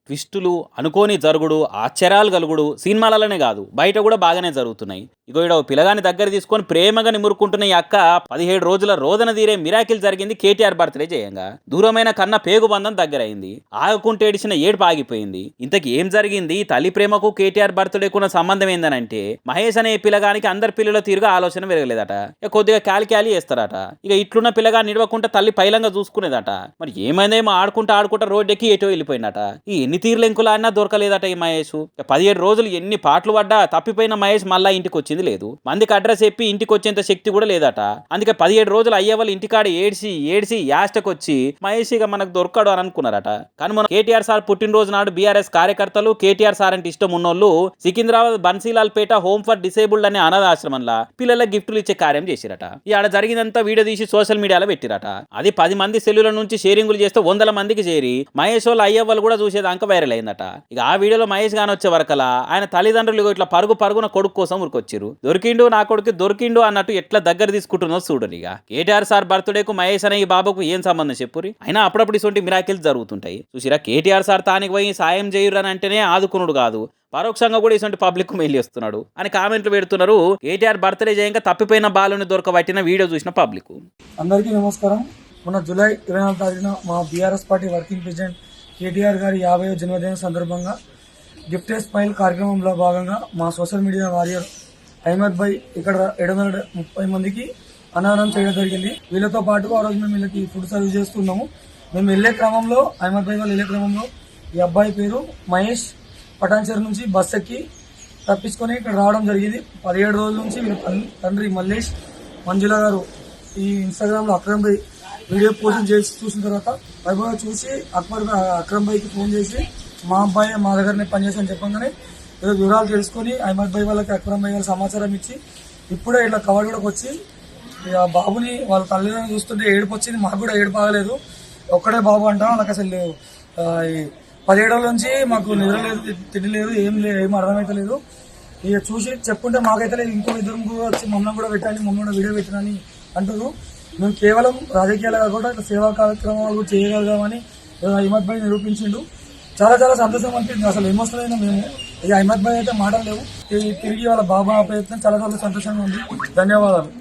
ట్విస్టులు, అనుకోని జరుగుడు, ఆశ్చర్యాలు కలుగుడు సినిమాలలోనే కాదు బయట కూడా బాగానే జరుగుతున్నాయి. ఇగో ఈడ పిల్లగాని దగ్గర తీసుకొని ప్రేమగా నిమురుకుంటున్న ఈ అక్క 17 రోజుల రోదన తీరే మిరాకిల్ జరిగింది కేటీఆర్ బర్త్డే చేయంగా. దూరమైన కన్న పేగు బంధం దగ్గరైంది. ఆగకుంటే ఏడిచిన ఏడుపు ఆగిపోయింది. ఇంతకి ఏం జరిగింది? తల్లి ప్రేమకు కేటీఆర్ బర్త్డేకున్న సంబంధం ఏందనంటే మహేష్ అనే పిల్లగానికి అందరి పిల్లల తీరుగా ఆలోచన పెరగలేదట. ఇక కొద్దిగా క్యాలి చేస్తారట. ఇక ఇట్లున్న పిల్లగా నిడవకుండా తల్లి పైలంగా చూసుకునేదట. మరి ఏమైందేమో ఆడుకుంటా రోడ్డెక్కి ఎటో వెళ్ళిపోయినట. ఈ ఎన్ని తీర్లెంకులు ఆడినా దొరకలేదట ఈ మహేష్. 17 రోజులు ఎన్ని పాటలు పడ్డా తప్పిపోయిన మహేష్ మళ్ళా ఇంటికి వచ్చింది లేదు. మందికి అడ్రస్ చెప్పి ఇంటికి వచ్చేంత శక్తి కూడా లేదట. అందుకే 17 రోజులు అయ్యే వాళ్ళు ఇంటికాడ ఏడ్చి యాస్టకొచ్చి మహేష్ ఇక మనకు దొరకడు అని అనుకున్నారట. కానీ మన కేటీఆర్ సార్ పుట్టినరోజు నాడు బీఆర్ఎస్ కార్యకర్తలు కేటీఆర్ సార్ అంటే ఇష్టం ఉన్నోళ్ళు సికింద్రాబాద్ బన్సీలాల్ పేట హోమ్ ఫర్ డిసేబుల్డ్ అనే అనాథాశ్రమంలో పిల్లలకు గిఫ్టులు ఇచ్చే కార్యం చేసిరట. ఈ ఆడ జరిగిందంతా వీడియో తీసి సోషల్ మీడియాలో పెట్టిరట. అది 10 మంది సెల్లుల నుంచి షేరింగులు చేస్తే 100 మందికి చేరి మహేష్ వాళ్ళు అయ్యవ్వలు కూడా చూసేదాకా వైరల్ అయిందట. ఇక ఆ వీడియోలో మహేష్ గాని వచ్చే వరకలా ఆయన తల్లిదండ్రులు ఇట్లా పరుగున కొడుకు కోసం ఉరికొచ్చిరు. దొరికిండు నా కొడుకు దొరికిండు అన్నట్టు ఎట్లా దగ్గర తీసుకుంటున్నో చూడరు. ఇక కేటీఆర్ సార్ బర్త్డేకు మహేష్ అనే ఈ బాబుకు ఏం సంబంధం చెప్పురి. అయినా అప్పుడప్పుడు ఇటువంటి మిరాకిల్స్ జరుగుతుంటాయి చూసిరా. కేటీఆర్ సార్ తానికి పోయి సాయం చేయరు అని అంటేనే ఆదుకునుడు కాదు, పరోక్షంగా కూడా ఇటువంటి పబ్లిక్ మెయిల్ చేస్తున్నాడు అని కామెంట్లు పెడుతున్నారు. కేటీఆర్ బర్త్డే చేయంగా తప్పిపోయిన బాలుని దొరకబట్టిన వీడియో చూసిన పబ్లిక్. అందరికీ నమస్కారం. మొన్న జూలై 24 తారీఖున మా BRS party working president KTR గారి 50వ జన్మదిన సందర్భంగా గిఫ్ట్ ఏ స్మైల్ కార్యక్రమంలో భాగంగా మా సోషల్ మీడియా వారియర్ అహ్మద్ భాయ్ ఇక్కడ 730 మందికి అన్నదానం చేయడం జరిగింది. వీళ్ళతో పాటు ఆ రోజు మేము వీళ్ళకి ఫుడ్ సర్వీస్ చేస్తున్నాము. మేము వెళ్ళే క్రమంలో అహ్మద్ భాయ్ వాళ్ళు వెళ్ళే క్రమంలో ఈ అబ్బాయి పేరు మహేష్ పటాన్చేరు నుంచి బస్ ఎక్కి తప్పించుకొని ఇక్కడ రావడం జరిగింది. 17 రోజుల నుంచి వీళ్ళ తండ్రి మల్లేష్ మంజుల గారు ఈ ఇన్స్టాగ్రామ్ లో అక్రమ్ భాయ్ వీడియో పోస్ట్ చేసి చూసిన తర్వాత వైభవ్ చూసి అక్రమ్ భాయ్కి ఫోన్ చేసి మా అబ్బాయి మా దగ్గరనే పనిచేస్తాను చెప్పగానే ఏదో వివరాలు తెలుసుకొని అహ్మద్ భాయ్ వాళ్ళకి అక్రమ్ భాయ్ గారు సమాచారం ఇచ్చి ఇప్పుడే ఇట్లా కవర్ కూడా వచ్చి ఆ బాబుని వాళ్ళ తల్లిదండ్రులు చూస్తుంటే ఏడుపు వచ్చింది. మాకు కూడా ఏడుపు ఆగలేదు. ఒక్కడే బాబు అంటాం నాకు అసలు 17 రోజుల నుంచి మాకు నిద్ర లేదు, తిండి లేదు, ఏం అర్థమైతలేదు. ఇక చూసి చెప్పుకుంటే మాకైతే లేదు. ఇంకో ఇద్దరు కూడా వచ్చి మమ్మల్ని కూడా పెట్టాలి, మమ్మల్ని కూడా వీడియో పెట్టాలని అంటారు. మేము కేవలం రాజకీయాలు కాకుండా ఇట్లా సేవా కార్యక్రమాలు చేయగలగామని అహ్మద్ భాయ్ నిరూపించిండు. చాలా చాలా సంతోషం అనిపించింది. అసలు ఎమోషనల్ అయినా మేము. ఇక అహ్మద్ భాయ్ అయితే మాటలు లేవు. తిరిగి వాళ్ళ బాబా ప్రయత్నం చాలా చాలా సంతోషంగా ఉంది. ధన్యవాదాలు.